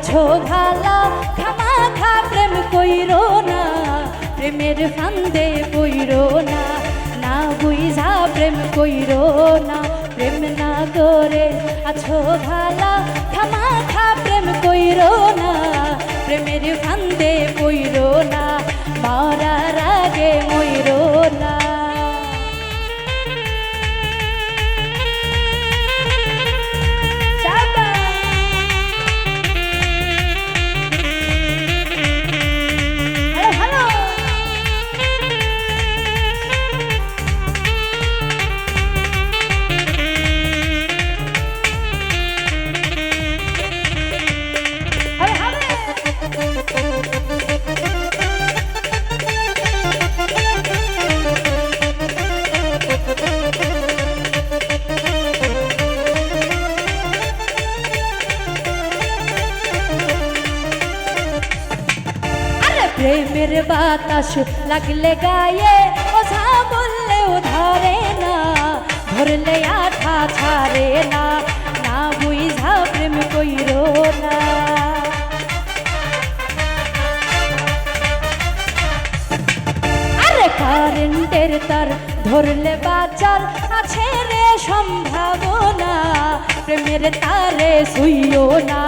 আছো ভালা খামাখা প্রেম কইরো না, প্রেমের ফান্দে পইরো না, না বুঝা প্রেম কইরো না, প্রেম না করে আছো ভালা খামাখা প্রেম কইরো না, প্রেমের ফান্দে পইরো না, মরার আগে মইরো না। প্রেমের বাতাস লাগলে গায়ে ওঝা বললেও ধরে না, ধরলে আঠা ছাড়ে না, না বুঝা প্রেম কইরো না। আরে কারেন্টের তার ধরলে বাঁচার আছে রে সম্ভাবনা, প্রেমের তারে শুইও না,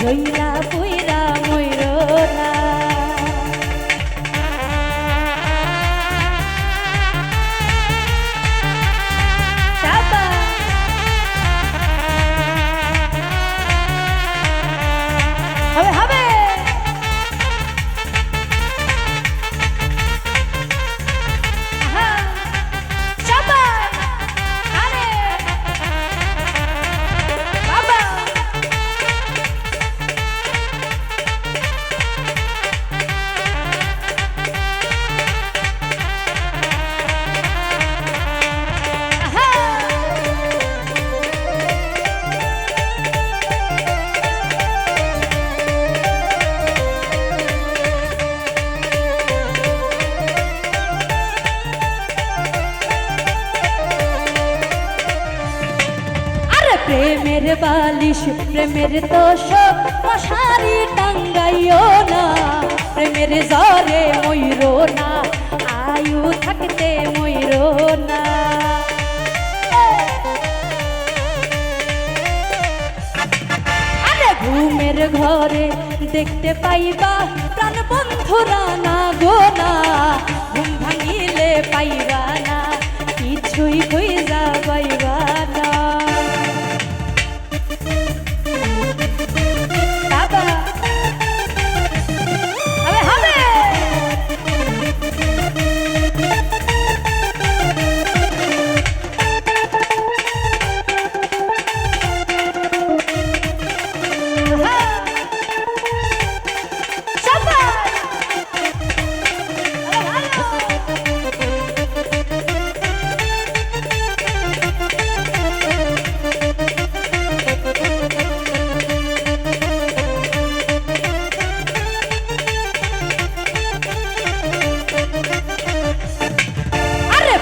জইলা পুইরা মইরো না। প্রেমের বালিশ প্রেমের তোষক মশারি টাঙ্গাইও না, প্রেমের জ্বরে মইরো না, আয়ু থাকতে মইরো না। আরে ঘুমের ঘরে দেখতে পাইবা প্রাণ বন্ধুরা না গো না, ঘুম ভাঙিলে পাইবা না, কিছুই খুঁজা পাইবা না।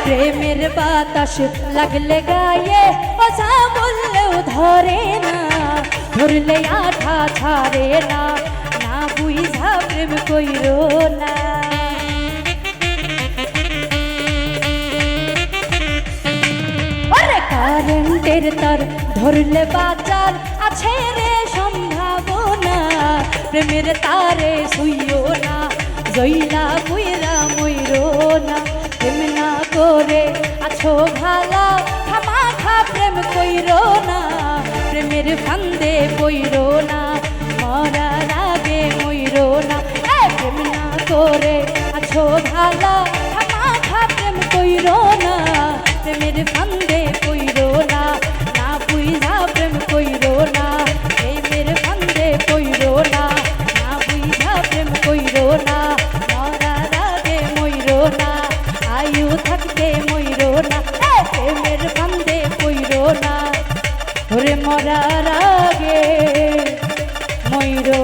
প্রেমের বাতাস লাগলে গায়ে ওঝা বললেও ধরে না, ধরলে আঠা ছাড়ে না, না বুঝা প্রেম কইরো না। কারেন্টের তার ধরলে বাঁচার আছে রে সম্ভাবনা, প্রেমের তারে শুইও না, জইলা পুইরা মইরো না, প্রেম না করে আছো ভালা খামাখা প্রেম কইরো না, প্রেমের ফান্দে পইরো না, মরার আগে মইরো না। প্রেম না করে আছো ভালা খামাখা প্রেম কইরো না, প্রেমের ফান্দে পইরো না, না বুঝা প্রেম কইরো না, প্রেমের ফান্দে পইরো না, না বুঝা প্রেম কইরো না, মরার আগে মইরো না, আয়ু থাকতে মইরো না, প্রেমের ফান্দে পইরো না, ওরে মরার আগে মইরো।